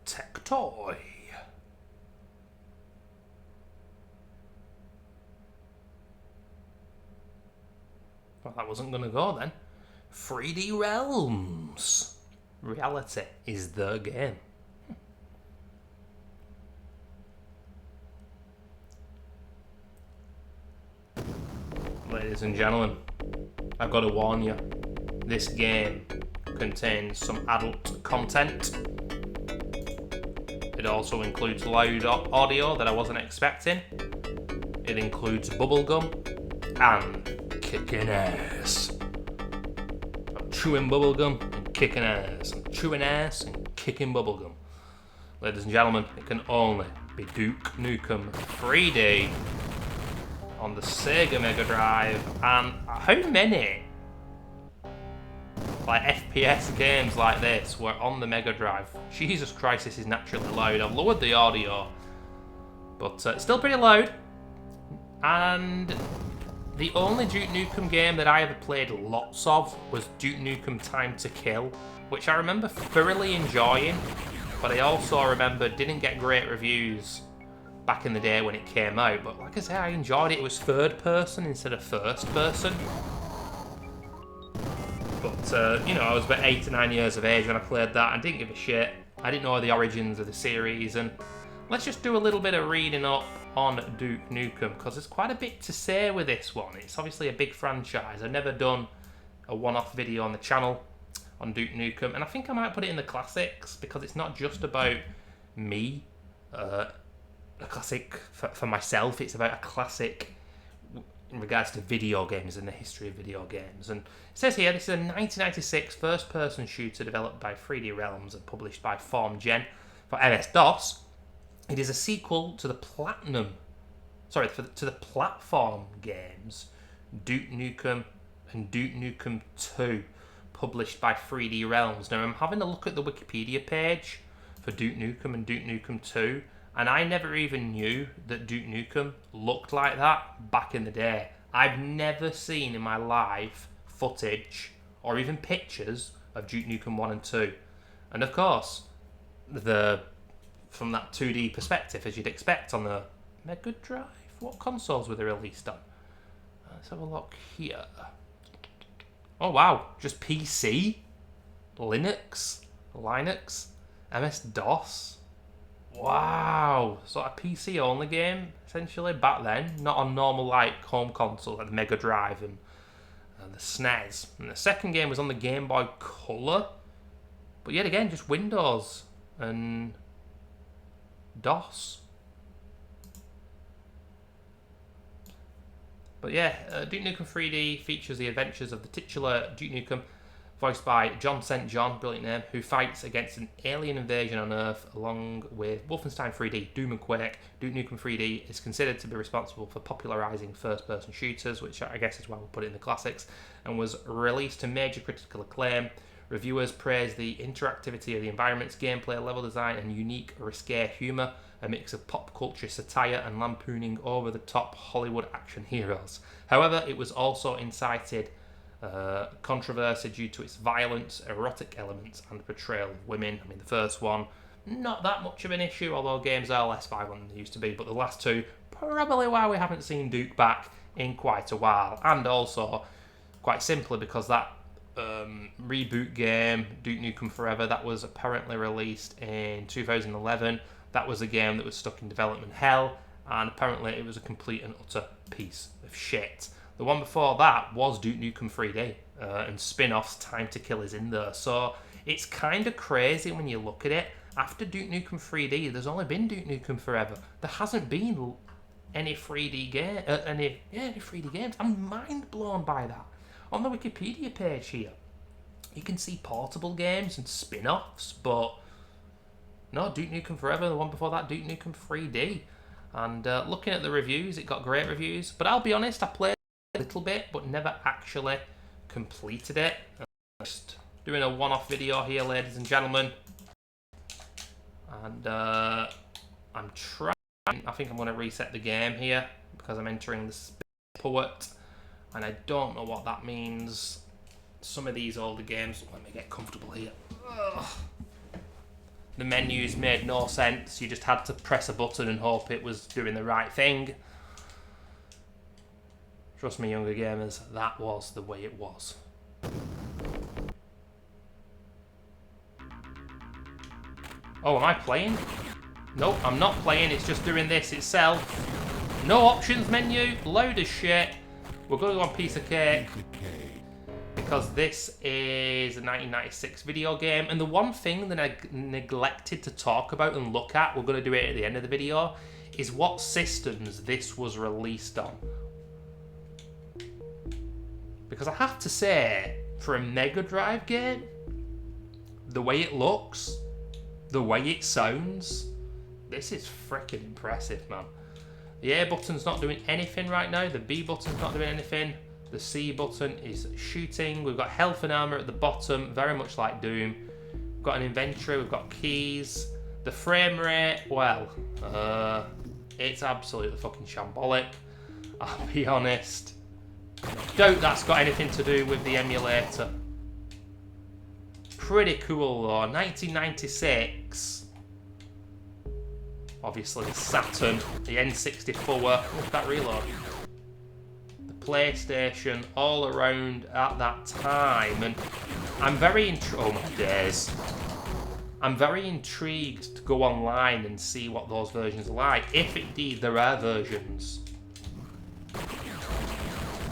Tech Toy. Well, that wasn't going to go then. 3D Realms. Reality is the game. Ladies and gentlemen, I've got to warn you. This game contains some adult content. It also includes loud audio that I wasn't expecting. It includes bubblegum and kicking ass. I'm chewing bubblegum and kicking ass. I'm chewing ass and kicking bubblegum. Ladies and gentlemen, it can only be Duke Nukem 3D on the Sega Mega Drive. And how many FPS games like this were on the Mega Drive? Jesus Christ, this is naturally loud. I've lowered the audio, but it's still pretty loud. And the only Duke Nukem game that I ever played lots of was Duke Nukem Time to Kill, which I remember thoroughly enjoying, but I also remember didn't get great reviews back in the day when it came out. But like I say, I enjoyed it. It was third person instead of first person. But, you know, I was about 8 to 9 years of age when I played that and didn't give a shit. I didn't know the origins of the series. And let's just do a little bit of reading up on Duke Nukem, because there's quite a bit to say with this one. It's obviously a big franchise. I've never done a one-off video on the channel on Duke Nukem, and I think I might put it in the classics, because it's not just about me, a classic for myself. It's about a classic in regards to video games and the history of video games. And it says here, this is a 1996 first-person shooter developed by 3D Realms and published by FormGen for MS-DOS. It is a sequel to the to the platform games Duke Nukem and Duke Nukem 2, published by 3D Realms. Now, I'm having a look at the Wikipedia page for Duke Nukem and Duke Nukem 2, and I never even knew that Duke Nukem looked like that back in the day. I've never seen in my life footage or even pictures of Duke Nukem 1 and 2. And of course, from that 2D perspective, as you'd expect on the Mega Drive. What consoles were they released on? Let's have a look here. Oh wow, just PC, Linux, MS-DOS. Wow, so a PC only game essentially back then, not on normal like home console like the Mega Drive and the SNES. And the second game was on the Game Boy Color, but yet again just Windows and DOS. But yeah, Duke Nukem 3D features the adventures of the titular Duke Nukem, voiced by John St. John, brilliant name, who fights against an alien invasion on Earth along with Wolfenstein 3D, Doom and Quake. Duke Nukem 3D is considered to be responsible for popularising first-person shooters, which I guess is why we'll put it in the classics, and was released to major critical acclaim. Reviewers praise the interactivity of the environments, gameplay, level design, and unique risque humour, a mix of pop culture satire and lampooning over-the-top Hollywood action heroes. However, it was also incited controversy due to its violence, erotic elements, and portrayal of women. I mean, the first one, not that much of an issue, although games are less violent than they used to be, but the last two, probably why we haven't seen Duke back in quite a while. And also, quite simply, because that reboot game, Duke Nukem Forever, that was apparently released in 2011. That was a game that was stuck in development hell, and apparently it was a complete and utter piece of shit. The one before that was Duke Nukem 3D, and spin-offs Time to Kill is in there. So it's kind of crazy when you look at it. After Duke Nukem 3D, there's only been Duke Nukem Forever. There hasn't been any 3D game, any 3D games. I'm mind blown by that. On the Wikipedia page here, you can see portable games and spin-offs, but no, Duke Nukem Forever, the one before that, Duke Nukem 3D. And looking at the reviews, it got great reviews. But I'll be honest, I played a little bit, but never actually completed it. Just doing a one-off video here, ladies and gentlemen. And I'm trying, I think I'm going to reset the game here, because I'm entering the Space Poet. And I don't know what that means. Some of these older games, let me get comfortable here. Ugh. The menus made no sense. You just had to press a button and hope it was doing the right thing. Trust me, younger gamers, that was the way it was. Oh, am I playing? Nope, I'm not playing. It's just doing this itself. No options menu. Load of shit. We're going to go on piece of cake. Because this is a 1996 video game. And the one thing that I neglected to talk about and look at, we're going to do it at the end of the video, is what systems this was released on. Because I have to say, for a Mega Drive game, the way it looks, the way it sounds, this is freaking impressive, man. The A button's not doing anything right now. The B button's not doing anything. The C button is shooting. We've got health and armor at the bottom, very much like Doom. We've got an inventory, we've got keys. The frame rate, well, it's absolutely fucking shambolic. I'll be honest. Doubt that's got anything to do with the emulator. Pretty cool though. 1996. Obviously the Saturn, the N64. Look at that reload. The PlayStation, all around at that time, and I'm very intrigued. Oh my days! I'm very intrigued to go online and see what those versions are like, if indeed there are versions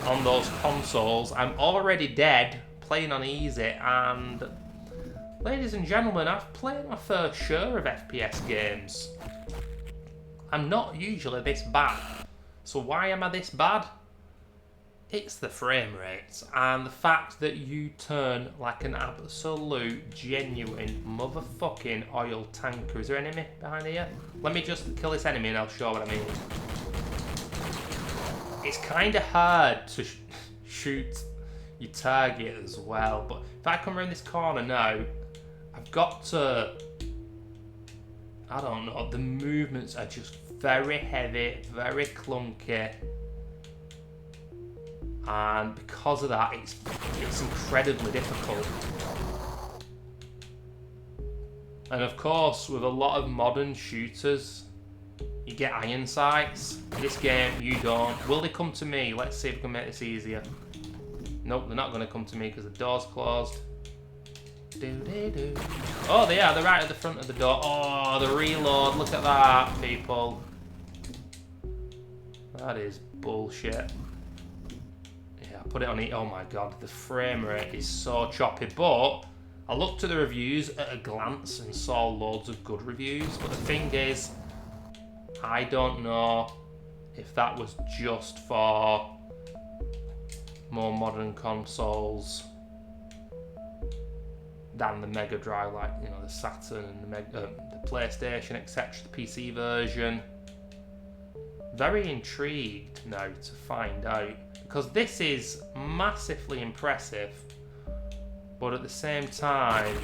on those consoles. I'm already dead playing on easy, and ladies and gentlemen, I've played my first share of FPS games. I'm not usually this bad. So why am I this bad? It's the frame rates and the fact that you turn like an absolute genuine motherfucking oil tanker. Is there an enemy behind here? Let me just kill this enemy and I'll show what I mean. It's kind of hard to shoot your target as well, but if I come around this corner now, I've got to, I don't know, the movements are just very heavy, very clunky, and because of that, it's incredibly difficult. And of course, with a lot of modern shooters, you get iron sights. In this game, you don't. Will they come to me? Let's see if we can make this easier. Nope, they're not going to come to me because the door's closed. Oh, they are. They're right at the front of the door. Oh, the reload. Look at that, people. That is bullshit. Yeah, I put it on it. Oh my god, the frame rate is so choppy. But I looked at the reviews at a glance and saw loads of good reviews. But the thing is, I don't know if that was just for more modern consoles than the Mega Drive, like, you know, the Saturn and the PlayStation, etc., the PC version. Very intrigued now to find out, because this is massively impressive, but at the same time,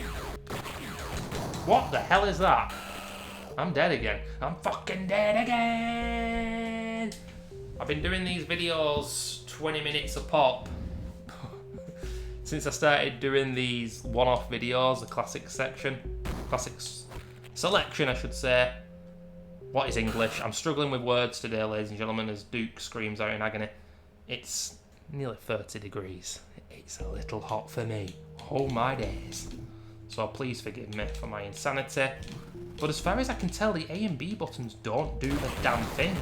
what the hell is that? I'm dead again. I'm fucking dead again! I've been doing these videos 20 minutes a pop since I started doing these one-off videos, the classics selection, I should say. What is English? I'm struggling with words today, ladies and gentlemen, as Duke screams out in agony. It's nearly 30 degrees. It's a little hot for me. Oh my days. So please forgive me for my insanity. But as far as I can tell, the A and B buttons don't do the damn thing.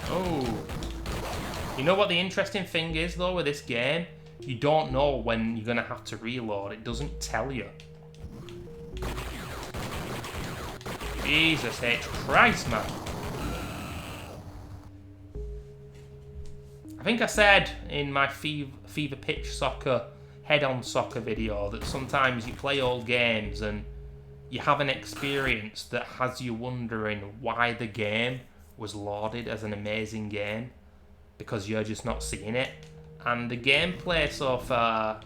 Oh. You know what the interesting thing is, though, with this game? You don't know when you're going to have to reload. It doesn't tell you. Jesus H. Christ, man. I think I said in my Fever Pitch Soccer head-on soccer video that sometimes you play old games and you have an experience that has you wondering why the game was lauded as an amazing game, because you're just not seeing it. And the gameplay so far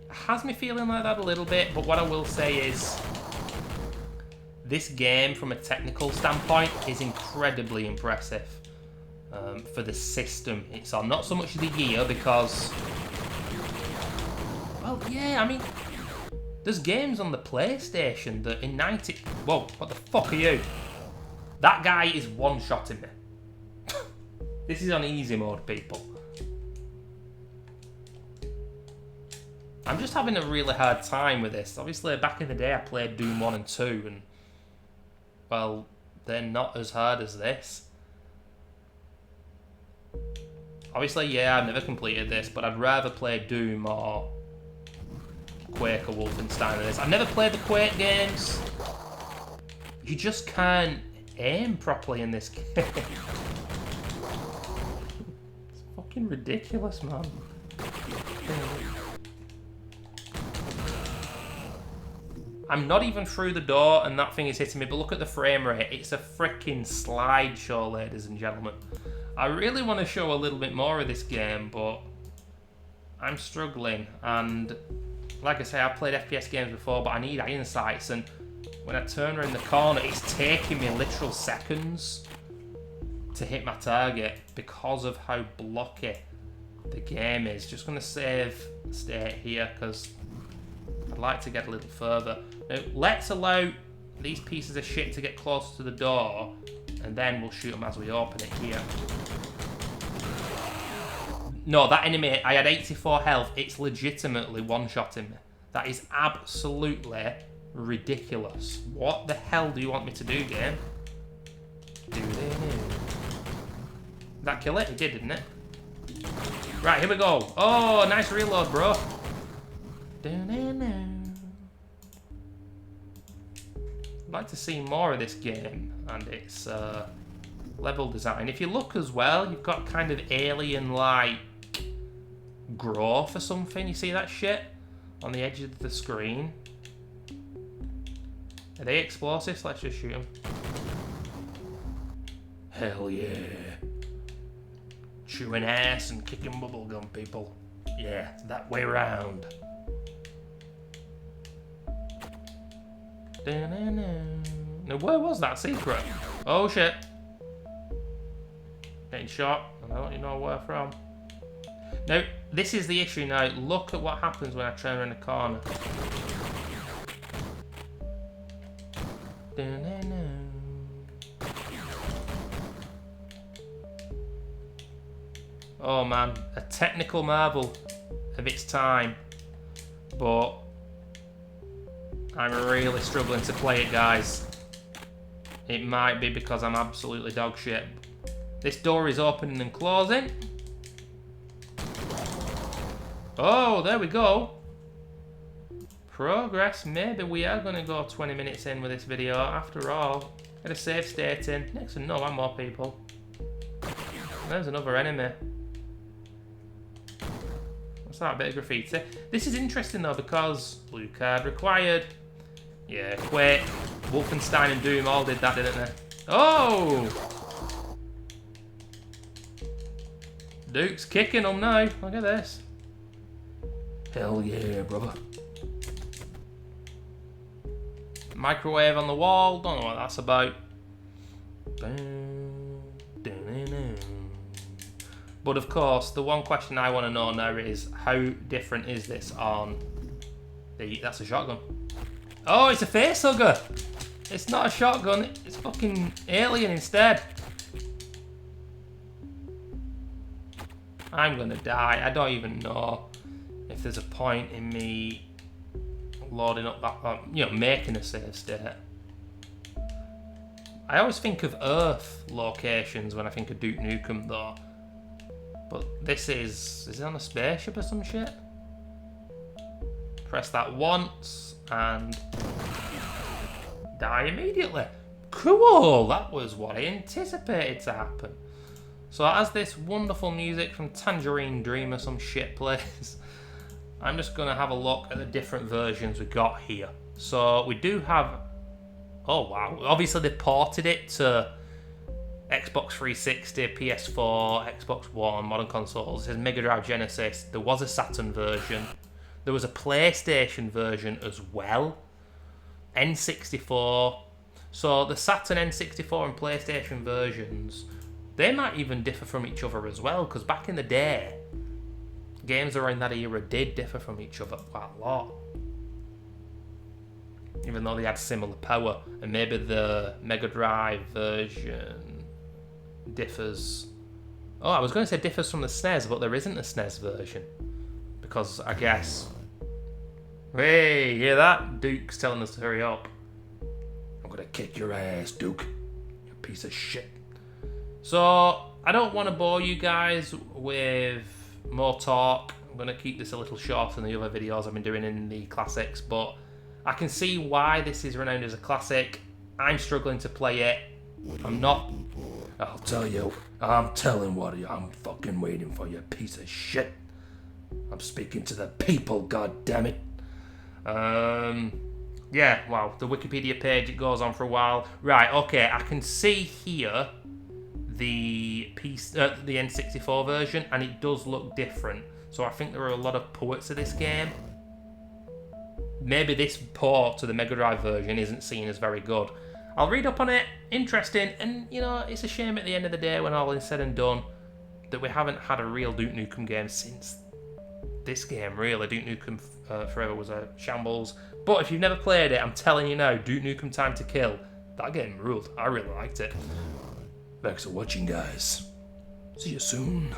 has me feeling like that a little bit, but what I will say is this game, from a technical standpoint, is incredibly impressive for the system it's on. Not so much the year, because... Well, yeah, I mean... There's games on the PlayStation that in 90... Whoa, what the fuck are you? That guy is one-shotting me. This is on easy mode, people. I'm just having a really hard time with this. Obviously, back in the day, I played Doom 1 and 2, and... Well, they're not as hard as this. Obviously, yeah, I've never completed this, but I'd rather play Doom or Quake or Wolfenstein than this. I've never played the Quake games. You just can't aim properly in this game. It's fucking ridiculous, man. I'm not even through the door and that thing is hitting me, but look at the frame rate. It's a freaking slideshow, ladies and gentlemen. I really want to show a little bit more of this game, but I'm struggling. And like I say, I've played FPS games before, but I need iron sights, and when I turn around the corner, it's taking me literal seconds to hit my target because of how blocky the game is. Just going to save state here because I'd like to get a little further. Now, let's allow these pieces of shit to get closer to the door, and then we'll shoot them as we open it here. No, that enemy, I had 84 health. It's legitimately one-shotting me. That is absolutely ridiculous. What the hell do you want me to do, game? Did that kill it? It did, didn't it? Right, here we go. Oh, nice reload, bro. I'd like to see more of this game and its level design. If you look as well, you've got kind of alien-like growth or something. You see that shit on the edge of the screen? Are they explosives? Let's just shoot them. Hell yeah. Chewing ass and kicking bubblegum, people. Yeah, that way round. Now, where was that secret? Oh shit. Getting shot, and I don't even know where from. Now, this is the issue now. Look at what happens when I turn around the corner. Oh man, a technical marvel of its time, but I'm really struggling to play it, guys. It might be because I'm absolutely dog shit. This door is opening and closing. Oh, there we go. Progress. Maybe we are going to go 20 minutes in with this video after all. Get a save state in. Next to no one more people. There's another enemy. What's that? A bit of graffiti. This is interesting though because blue card required. Yeah, Quake, Wolfenstein and Doom all did that, didn't they? Oh! Duke's kicking them now. Look at this. Hell yeah, brother. Microwave on the wall. Don't know what that's about. But of course, the one question I want to know now is how different is this on the... That's a shotgun. Oh, it's a facehugger. It's not a shotgun. It's fucking alien instead. I'm gonna die. I don't even know if there's a point in me loading up that, you know, making a save state. I always think of Earth locations when I think of Duke Nukem though. But this is it on a spaceship or some shit? Press that once and die immediately. Cool, that was what I anticipated to happen. So as this wonderful music from Tangerine Dream or some shit plays, I'm just going to have a look at the different versions we got here. So we do have... Oh wow, obviously they ported it to Xbox 360, PS4, Xbox One, modern consoles. It says Mega Drive, Genesis. There was a Saturn version. There was a PlayStation version as well. N64. So the Saturn N64 and PlayStation versions, they might even differ from each other as well, because back in the day, games around that era did differ from each other quite a lot. Even though they had similar power, and maybe the Mega Drive version differs. Oh, I was going to say differs from the SNES, but there isn't a SNES version. Because I guess. Hey, hear that? Duke's telling us to hurry up. I'm going to kick your ass, Duke. You piece of shit. So, I don't want to bore you guys with more talk. I'm going to keep this a little shorter than the other videos I've been doing in the classics, but I can see why this is renowned as a classic. I'm struggling to play it. I'm not. I'll tell you. I'm telling what you. I'm fucking waiting for you, piece of shit. I'm speaking to the people, god damn it. Yeah, wow. The Wikipedia page, it goes on for a while. Right, okay. I can see here the N64 version, and it does look different. So I think there are a lot of ports of this game. Maybe this port to the Mega Drive version isn't seen as very good. I'll read up on it, interesting, and you know, it's a shame at the end of the day when all is said and done that we haven't had a real Duke Nukem game since this game, really. Duke Nukem Forever was a shambles. But if you've never played it, I'm telling you now, Duke Nukem Time to Kill, that game ruled. I really liked it. Thanks for watching, guys. See you soon.